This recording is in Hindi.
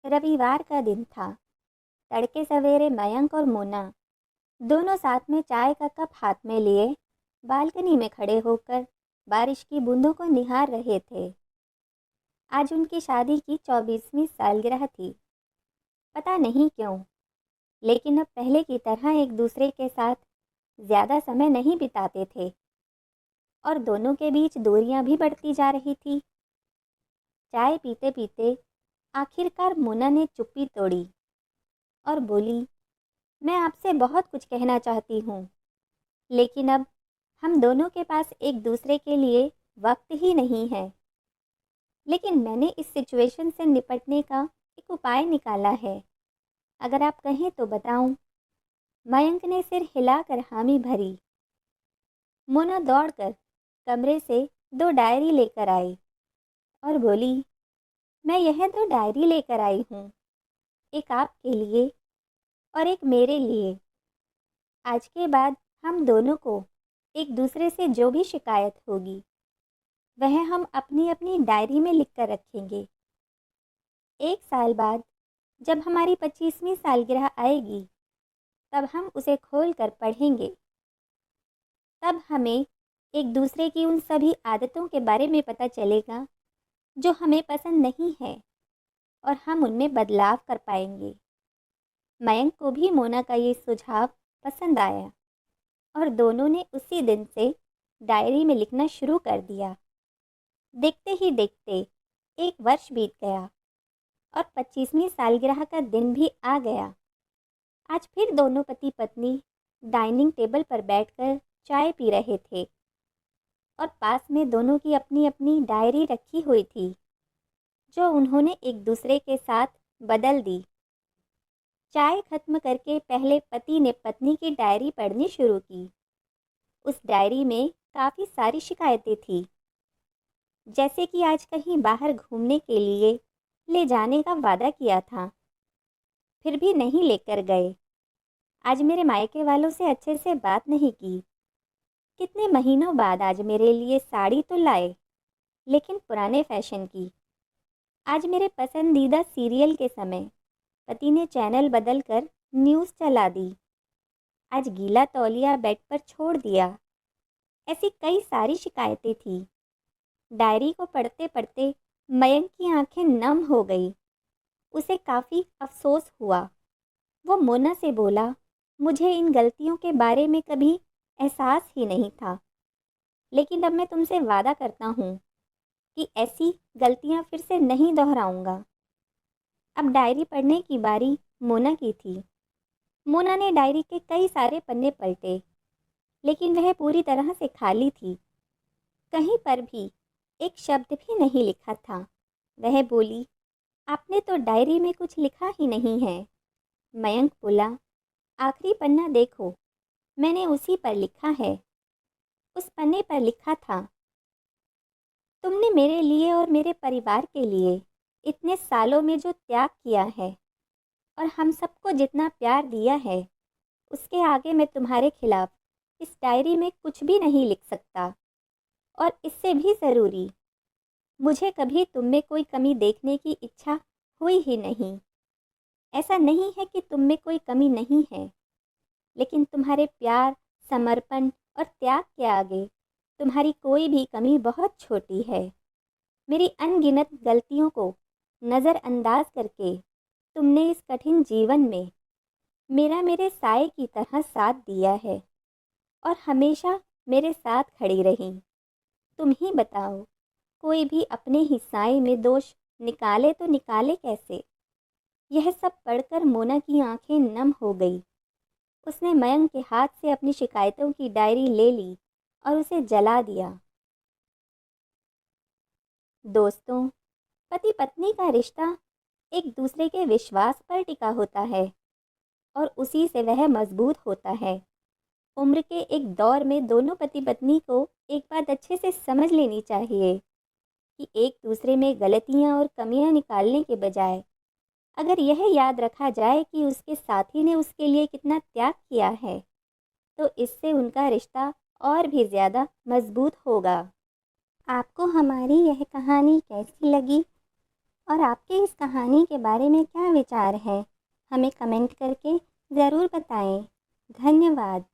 रविवार का दिन था। तड़के सवेरे मयंक और मोना दोनों साथ में चाय का कप हाथ में लिए बालकनी में खड़े होकर बारिश की बूंदों को निहार रहे थे। आज उनकी शादी की 24वीं सालगिरह थी। पता नहीं क्यों, लेकिन अब पहले की तरह एक दूसरे के साथ ज़्यादा समय नहीं बिताते थे और दोनों के बीच दूरियां भी बढ़ती जा रही थी। चाय पीते पीते आखिरकार मोना ने चुप्पी तोड़ी और बोली, मैं आपसे बहुत कुछ कहना चाहती हूँ, लेकिन अब हम दोनों के पास एक दूसरे के लिए वक्त ही नहीं है। लेकिन मैंने इस सिचुएशन से निपटने का एक उपाय निकाला है। अगर आप कहें तो बताऊं। मयंक ने सिर हिलाकर हामी भरी। मोना दौड़कर कमरे से 2 डायरी लेकर आई और बोली, मैं यह 2 डायरी लेकर आई हूँ, एक आपके लिए और एक मेरे लिए। आज के बाद हम दोनों को एक दूसरे से जो भी शिकायत होगी वह हम अपनी अपनी डायरी में लिख कर रखेंगे। 1 साल बाद जब हमारी 25वीं सालगिरह आएगी तब हम उसे खोल कर पढ़ेंगे। तब हमें एक दूसरे की उन सभी आदतों के बारे में पता चलेगा जो हमें पसंद नहीं है और हम उनमें बदलाव कर पाएंगे। मयंक को भी मोना का ये सुझाव पसंद आया और दोनों ने उसी दिन से डायरी में लिखना शुरू कर दिया। देखते ही देखते 1 वर्ष बीत गया और 25वीं सालगिरह का दिन भी आ गया। आज फिर दोनों पति पत्नी डाइनिंग टेबल पर बैठकर चाय पी रहे थे और पास में दोनों की अपनी अपनी डायरी रखी हुई थी जो उन्होंने एक दूसरे के साथ बदल दी। चाय खत्म करके पहले पति ने पत्नी की डायरी पढ़नी शुरू की। उस डायरी में काफ़ी सारी शिकायतें थी, जैसे कि आज कहीं बाहर घूमने के लिए ले जाने का वादा किया था, फिर भी नहीं लेकर गए। आज मेरे मायके वालों से अच्छे से बात नहीं की। कितने महीनों बाद आज मेरे लिए साड़ी तो लाए, लेकिन पुराने फैशन की। आज मेरे पसंदीदा सीरियल के समय पति ने चैनल बदलकर न्यूज़ चला दी। आज गीला तौलिया बेड पर छोड़ दिया। ऐसी कई सारी शिकायतें थी। डायरी को पढ़ते पढ़ते मयंक की आंखें नम हो गई। उसे काफ़ी अफसोस हुआ। वो मोना से बोला, मुझे इन गलतियों के बारे में कभी एहसास ही नहीं था, लेकिन अब मैं तुमसे वादा करता हूँ कि ऐसी गलतियाँ फिर से नहीं दोहराऊंगा। अब डायरी पढ़ने की बारी मोना की थी। मोना ने डायरी के कई सारे पन्ने पलटे, लेकिन वह पूरी तरह से खाली थी। कहीं पर भी एक शब्द भी नहीं लिखा था। वह बोली, आपने तो डायरी में कुछ लिखा ही नहीं है। मयंक बोला, आखिरी पन्ना देखो, मैंने उसी पर लिखा है। उस पन्ने पर लिखा था, तुमने मेरे लिए और मेरे परिवार के लिए इतने सालों में जो त्याग किया है और हम सबको जितना प्यार दिया है, उसके आगे मैं तुम्हारे खिलाफ इस डायरी में कुछ भी नहीं लिख सकता। और इससे भी ज़रूरी, मुझे कभी तुम में कोई कमी देखने की इच्छा हुई ही नहीं। ऐसा नहीं है कि तुम में कोई कमी नहीं है, लेकिन तुम्हारे प्यार, समर्पण और त्याग के आगे तुम्हारी कोई भी कमी बहुत छोटी है। मेरी अनगिनत गलतियों को नज़रअंदाज करके तुमने इस कठिन जीवन में मेरा मेरे साए की तरह साथ दिया है और हमेशा मेरे साथ खड़ी रही। तुम ही बताओ, कोई भी अपने ही साए में दोष निकाले तो निकाले कैसे। यह सब पढ़कर मोना की आंखें नम हो गई। उसने मयंक के हाथ से अपनी शिकायतों की डायरी ले ली और उसे जला दिया। दोस्तों, पति पत्नी का रिश्ता एक दूसरे के विश्वास पर टिका होता है और उसी से वह मजबूत होता है। उम्र के एक दौर में दोनों पति पत्नी को एक बात अच्छे से समझ लेनी चाहिए कि एक दूसरे में गलतियां और कमियां निकालने के बजाय अगर यह याद रखा जाए कि उसके साथी ने उसके लिए कितना त्याग किया है, तो इससे उनका रिश्ता और भी ज़्यादा मजबूत होगा। आपको हमारी यह कहानी कैसी लगी? और आपके इस कहानी के बारे में क्या विचार है, हमें कमेंट करके ज़रूर बताएं। धन्यवाद।